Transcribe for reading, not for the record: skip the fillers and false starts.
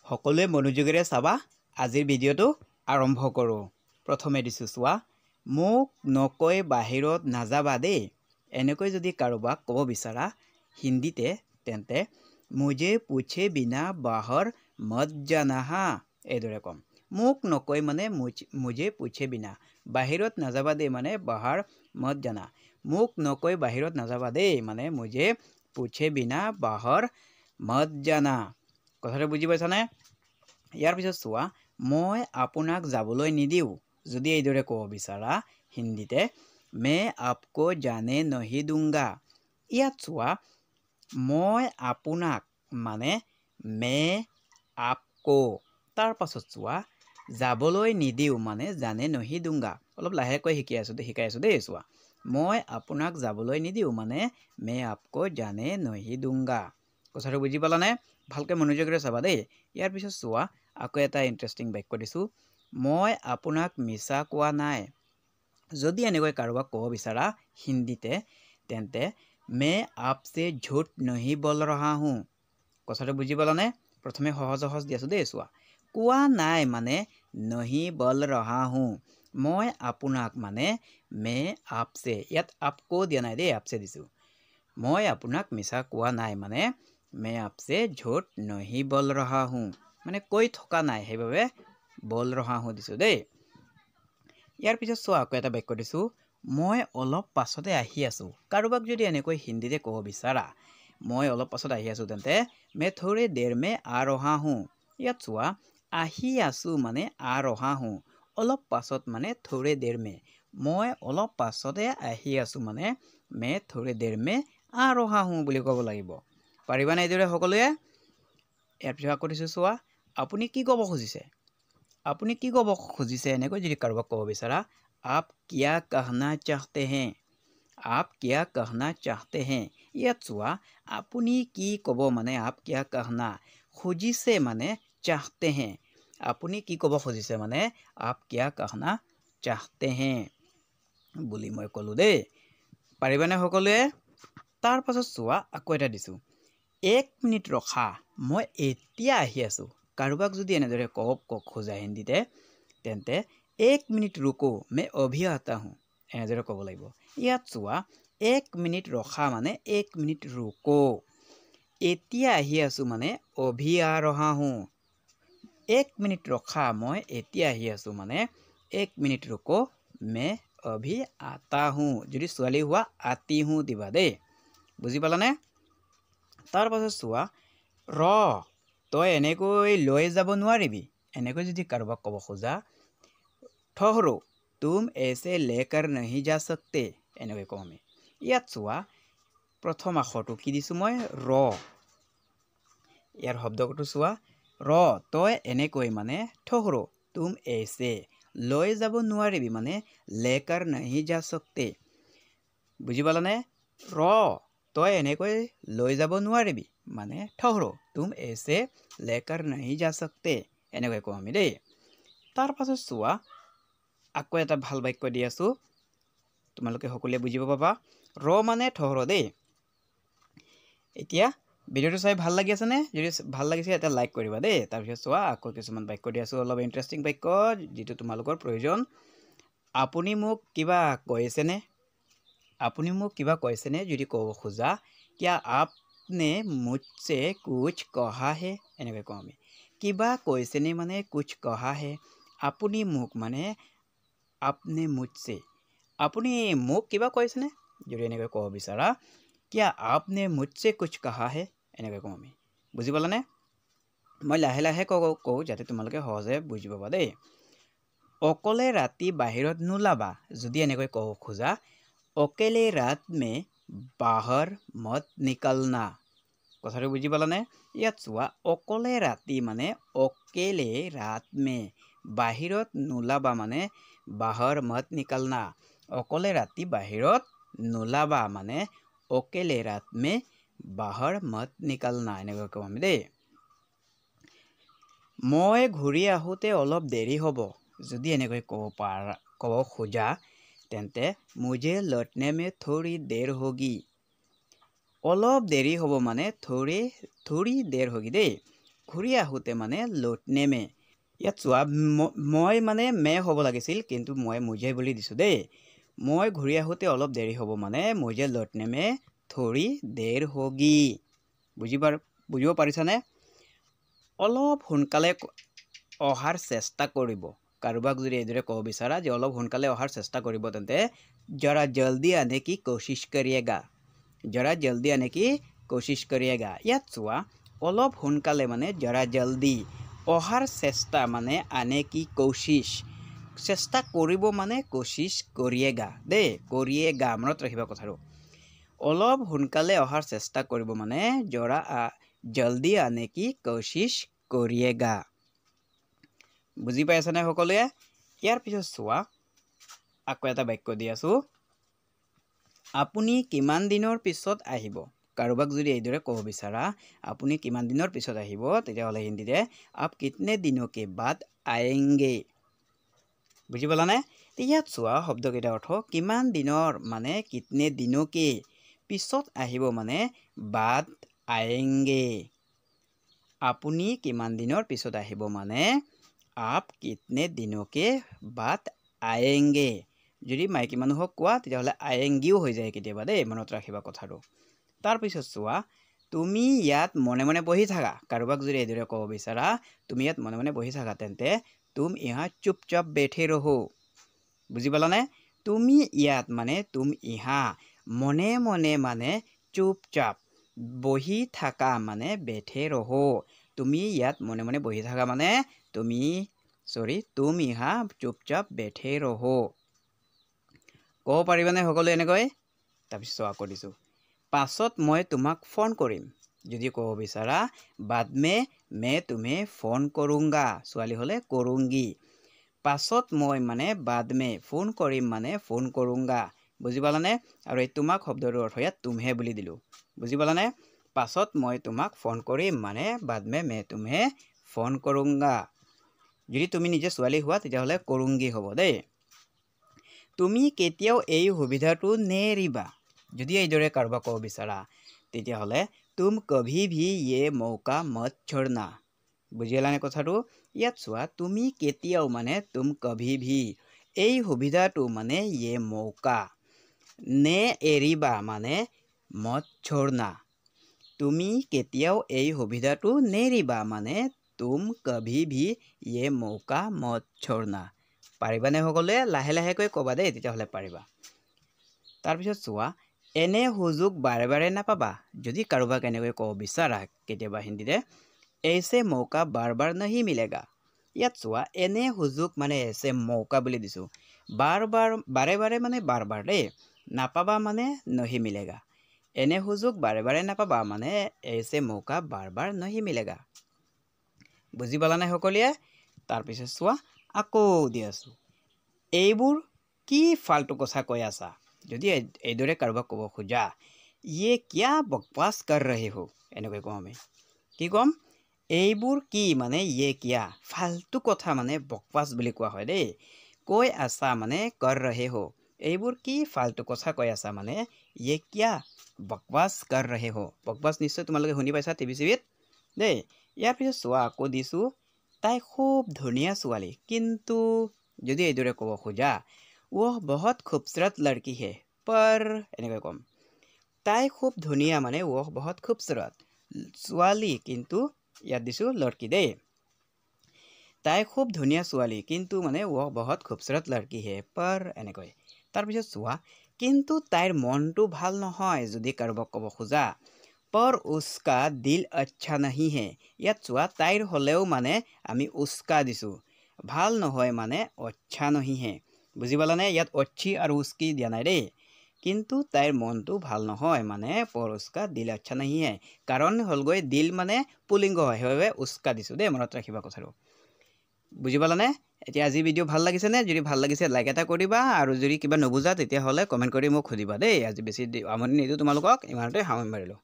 সকলোৱে মনোযোগেৰে চাবা আজিৰ ভিডিঅ'টো আৰম্ভ কৰোঁ। প্ৰথমে দিছোঁ চোৱা, মোক নকৈ বাহিৰত নাযাবা দেই। এনেকৈ যদি কাৰোবাক ক'ব বিচাৰা হিন্দীতে তেন্তে মুঝে পুছে বিনা বাহৰ মত জানা হা, এইদৰে ক'ম। মোক নকৈ মানে মুঝে পুছে বিনা, বাহিৰত নাযাবা দেই মানে বাহাৰ মত জানা। মোক নকৈ বাহিৰত নাযাবা দেই মানে মুঝে পুছে বিনা বাহৰ মত জানা। কথাটো বুজি পাইছানে? ইয়াৰ পিছত চোৱা, মই আপোনাক যাবলৈ নিদিওঁ। যদি এইদৰে ক'ব বিচাৰা হিন্দীতে মে আপকো জানে নহি দুংগা। ইয়াত চোৱা, মই আপোনাক মানে মে আপকো, তাৰ পাছত চোৱা যাবলৈ নিদিওঁ মানে জানে নহি দুংগা। অলপ লাহেকৈ শিকাই আছোঁ দেই। চোৱা, মই আপোনাক যাবলৈ নিদিওঁ মানে মে আপকো জানে নহি দুংগা। কথাটো বুজি পালানে? ভালকৈ মনোযোগেৰে চাবা দেই। ইয়াৰ পিছত চোৱা, আকৌ এটা ইণ্টাৰেষ্টিং বাক্য দিছোঁ, মই আপোনাক মিছা কোৱা নাই। যদি এনেকৈ কাৰোবাক ক'ব বিচাৰা হিন্দীতে তেন্তে মে আপছে ঝুট নহি বল ৰহা হুঁ। কথাটো বুজি পালানে? প্ৰথমে সহজ দি আছোঁ দেই। চোৱা, কোৱা নাই মানে নহি বল ৰহা হুঁ। মই আপোনাক মানে মে আপছে, ইয়াত আপকো দিয়া নাই দেই, আপছে দিছোঁ। মই আপোনাক মিছা কোৱা নাই মানে মে আপছে ঝুট নহি বল ৰহা হুঁ, মানে কৈ থকা নাই, সেইবাবে বল ৰহা হুঁ দিছোঁ দেই। ইয়াৰ পিছত চোৱা, আকৌ এটা বাক্য দিছোঁ, মই অলপ পাছতে আহি আছোঁ। কাৰোবাক যদি এনেকৈ হিন্দীতে ক'ব বিচাৰা মই অলপ পাছত আহি আছোঁ তেন্তে মে থোড়ে দেৰ মে আ ৰহা হুঁ। ইয়াত চোৱা, আহি আছোঁ মানে আ ৰহা হুঁ, অলপ পাছত মানে থোড়ে দেৰ মে। মই অলপ পাছতে আহি আছোঁ মানে মে থোড়ে দেৰ মে আ ৰহা হুঁ বুলি ক'ব লাগিব। পাৰিবানে এইদৰে সকলোৱে? ইয়াৰ পিছত আকৌ দিছোঁ চোৱা, আপুনি কি ক'ব খুজিছে? আপুনি কি ক'ব খুজিছে এনেকৈ যদি কাৰোবাক ক'ব বিচাৰা আপ কিয়া कहना চাহতে হেঁ, আপ কিয়া कहना চাহতে হেঁ। ইয়াত চোৱা, আপুনি কি ক'ব মানে আপ কিয়া कहना, খুজিছে মানে চাহতে হেঁ। আপুনি কি ক'ব খুজিছে মানে আপ কিয়া कहना চাহতে হেঁ বুলি মই ক'লোঁ দেই। পাৰিবানে সকলোৱে? তাৰ পাছত চোৱা, আকৌ এটা দিছোঁ, এক মিনিট ৰখা, মই এতিয়া আহি আছোঁ। কাৰোবাক যদি এনেদৰে ক'ব খোজা হিন্দীতে তেন্তে এক মিনিট ৰুকো মে অভি আতা হুঁ, এনেদৰে ক'ব লাগিব। ইয়াত চোৱা, এক মিনিট ৰখা মানে এক মিনিট ৰুকো, এতিয়া আহি আছোঁ মানে অভি আ ৰহা হুঁ। এক মিনিট ৰখা, মই এতিয়া আহি আছোঁ মানে এক মিনিট ৰুকো মে অভি আতা হুঁ। যদি ছোৱালী হোৱা আতি হুঁ দিবা দেই। বুজি পালানে? তাৰ পাছত চোৱা, তই এনেকৈ লৈ যাব নোৱাৰিবি। এনেকৈ যদি কাৰোবাক ক'ব খোজা ठहरो तुम ऐसे लेकर नहीं जा सकते, এনেকৈ কওঁ আমি। ইয়াত চোৱা, প্ৰথম আখৰটো কি দিছোঁ মই ৰ। ইয়াৰ শব্দটো চোৱা, তই এনেকৈ মানে ठहरो तुम ऐसे, লৈ যাব নোৱাৰিবি মানে लेकर नहीं जा सकते। বুজি পালানে? তই এনেকৈ লৈ যাব নোৱাৰিবি মানে ठहरो तुम ऐसे लेकर नहीं जा सकते, এনেকৈ কওঁ আমি দেই। তাৰ পাছত চোৱা, আকৌ এটা ভাল বাক্য দি আছোঁ, তোমালোকে সকলোৱে বুজিব পাবা। মানে ठहरो দেই। এতিয়া ভিডিঅ'টো চাই ভাল লাগি আছেনে? যদি ভাল লাগিছে এটা লাইক কৰিবা দেই। তাৰপিছত চোৱা, আকৌ কিছুমান বাক্য দি আছোঁ, অলপ ইণ্টাৰেষ্টিং বাক্য যিটো তোমালোকৰ প্ৰয়োজন। আপুনি মোক কিবা কৈছেনে? আপুনি মোক কিবা কৈছেনে যদি ক'ব খোজা কিয়া আপনে মুঝছে কুছ কহা হে, এনেকৈ কওঁ আমি। কিবা কৈছেনে মানে কুছ কহা হে। আপুনি মোক মানে আপনে মুঝছে, আপুনি মোক কিবা কৈছেনে যদি এনেকৈ ক'ব বিচাৰা কিয়া আপনে মুঝছে কুছ কহা হে, এনেকৈ কওঁ আমি। বুজি পালানে? মই লাহে লাহে কওঁ যাতে তোমালোকে সহজে বুজি পাবা দেই। অকলে ৰাতি বাহিৰত নোলাবা, যদি এনেকৈ ক'ব খোজা অকেলে ৰাত মে বাহৰ মত নিকলনা। কথাটো বুজি পালানে? ইয়াত চোৱা, অকলে ৰাতি মানে অকেলে ৰাত মে, বাহিৰত নোলাবা মানে বাহৰ মত নিকলনা। অকলে ৰাতি বাহিৰত নোলাবা মানে অকেলে ৰাত মে বাহৰ মত নিকলনা, এনেকৈ কওঁ আমি দেই। মই ঘূৰি আহোঁতে অলপ দেৰি হ'ব, যদি এনেকৈ ক'ব খোজা তেন্তে মুঝে লৌটনে মে থোড়ি দেৰ হোগি। অলপ দেৰি হ'ব মানে থোড়ি দেৰ হোগি দেই। ঘূৰি আহোঁতে মানে লৌটনে মে ইয়াত চোৱা মই মানে মে হ'ব লাগিছিল কিন্তু মই মুঝে বুলি দিছোঁ দেই মই ঘূৰি আহোঁতে অলপ দেৰি হ'ব মানে মুঝে লৌটনে মে থোড়ি দেৰ হোগি বুজিব পাৰিছানে অলপ সোনকালে অহাৰ চেষ্টা কৰিব কাৰোবাক যদি এইদৰে ক'ব বিচাৰা যে অলপ সোনকালে অহাৰ চেষ্টা কৰিব তেন্তে জৰা জলদি আনে কি কোশিশ কৰিয়েগা জৰা জলদি আনে কি কোশিশ কৰিয়েগা ইয়াত চোৱা অলপ সোনকালে মানে জৰা জলদি অহাৰ চেষ্টা মানে আনে কি কোশিশ চেষ্টা কৰিব মানে কোশিশ কৰিয়েগা দেই কৰিয়েগা মনত ৰাখিবা কথাটো অলপ সোনকালে অহাৰ চেষ্টা কৰিব মানে জৰা জলদি আনে কি কোশিশ কৰিয়েগা বুজি পাইছানে সকলোৱে ইয়াৰ পিছত চোৱা আকৌ এটা বাক্য দি আছো আপুনি কিমান দিনৰ পিছত আহিব কাৰোবাক যদি এইদৰে ক'ব বিচাৰা আপুনি কিমান দিনৰ পিছত আহিব তেতিয়াহ'লে হিন্দীতে আপ কিতনে দিনों के बाद आएंगे বুজি পালানে ইয়াত চোৱা শব্দকেইটা অৰ্থ কিমান দিনৰ মানে কিতনে দিনों के পিছত আহিব মানে बाद आएंगे আপুনি কিমান দিনৰ পিছত আহিব মানে आप कितने दिनों के बाद आएंगे যদি মাইকী মানুহক কোৱা তেতিয়াহ'লে আয়েংগিও হৈ যায় কেতিয়াবা দেই মনত ৰাখিবা কথাটো তাৰপিছত চোৱা তুমি ইয়াত মনে মনে বহি থাকা কাৰোবাক যদি এইদৰে ক'ব বিচাৰা তুমি ইয়াত মনে মনে বহি থাকা তেন্তে তুম ইহা চুপচাপ বেঠে ৰহো বুজি পালানে তুমি ইয়াত মানে তুম ইহা মনে মনে মানে চুপচাপ বহি থাকা মানে বেঠে ৰহো তুমি ইয়াত মনে মনে বহি থাকা মানে তুম ইহা চুপচাপ বেঠে ৰহো ক'ব পাৰিবানে সকলো এনেকৈ তাৰপিছত আকৌ দিছোঁ পাছত মই তোমাক ফোন কৰিম যদি ক'ব বিচাৰা बाद में मैं तुम्हें फोन करूंगा ছোৱালী হ'লে কৰুংগি পাছত মই মানে बाद में ফোন কৰিম মানে ফোন কৰুংগা বুজি পালানে আৰু এই তোমাক শব্দটোৰ অৰ্থ ইয়াত তুমহে বুলি দিলোঁ বুজি পালানে পাছত মই তোমাক ফোন কৰিম মানে बाद में मैं तुम्हें फोन करूंगा যদি তুমি নিজে ছোৱালী হোৱা তেতিয়াহ'লে কৰুংগি হ'ব দেই তুমি কেতিয়াও এই সুবিধাটো নেৰিবা যদি এইদৰে কাৰোবাক ক'ব বিচাৰা তেতিয়াহ'লে तुम कभी भी ये मौका मत छोड़ना বুজিলানে কথাটো ইয়াত চোৱা তুমি কেতিয়াও মানে तुम कभी भी এই সুবিধাটো মানে ये मौका নে এৰিবা মানে मत छोड़ना তুমি কেতিয়াও এই সুবিধাটো নেৰিবা মানে तुम कभी भी ये मौका मत छोड़ना পাৰিবানে সকলোৱে লাহে লাহেকৈ ক'বা দেই তেতিয়াহ'লে পাৰিবা তাৰপিছত চোৱা এনে সুযোগ বাৰে বাৰে নাপাবা যদি কাৰোবাক এনেকৈ ক'ব বিচাৰা কেতিয়াবা হিন্দীতে ऐसे मौका बार बार नहीं मिलेगा ইয়াত চোৱা এনে সুযোগ মানে ऐसे मौका বুলি দিছো বাৰে বাৰে মানে বাৰ বাৰ দেই নাপাবা মানে नहीं मिलेगा এনে সুযোগ বাৰে বাৰে নাপাবা মানে ऐसे मौका बार बार नहीं मिलेगा বুজি পালানে সকলোৱে তাৰপিছত চোৱা আকৌ দি আছো এইবোৰ কি ফাল্টু কথা কৈ আছা যদি এইদৰে কাৰোবাক ক'ব খোজা ये क्या बकवास कर रहे हो এনেকৈ কম আমি কি কম এইবোৰ কি মানে ये क्या ফাল্টু কথা মানে বকৱাস বুলি কোৱা হয় দেই কৈ আছা মানে कर रहे हो এইবোৰ কি ফাল্টু কথা কৈ আছা মানে ये क्या बकवास कर रहे हो বকৱাস নিশ্চয় তোমালোকে শুনি পাইছা টিভি চিভিত দেই ইয়াৰ পিছত চোৱা আকৌ দিছো তাই খুব ধুনীয়া ছোৱালী কিন্তু যদি এইদৰে ক'ব খোজা वो बहुत खूबसूरत लड़की है पर এনেকৈ কম তাই খুব ধুনীয়া মানে वो बहुत खूबसूरत ছোৱালী কিন্তু ইয়াত দিছো লড়কি দেই তাই খুব ধুনীয়া ছোৱালী কিন্তু মানে वो बहुत खूबसूरत लड़की है पर এনেকৈ তাৰপিছত চোৱা কিন্তু তাইৰ মনটো ভাল নহয় যদি কাৰোবাক ক'ব খোজা पर उसका दिल अच्छा नहीं है ইয়াত চোৱা তাইৰ হলেও মানে আমি उसका দিছো ভাল নহয় মানে अच्छा नहीं है বুজি পালানে ইয়াত अच्छी আৰু उसकी দিয়া নাই দেই কিন্তু তাইৰ মনটো ভাল নহয় মানে पर उसका दिल अच्छा नहीं है কাৰণ হলগৈ দিল মানে পুলিংগ হয় হয় उसका দিছো দেই মনত ৰাখিবা কথাটো বুজি পালানে এতিয়া আজি ভিডিও ভাল লাগিছে নে যদি ভাল লাগিছে লাইক এটা কৰিবা আৰু যদি কিবা নবুজা তেতিয়া হলে কমেন্ট কৰি মোক খুদিবা দেই আজি বেছি আমনি নিদো তোমালোকক ইমানতে সামৰি মাৰিলো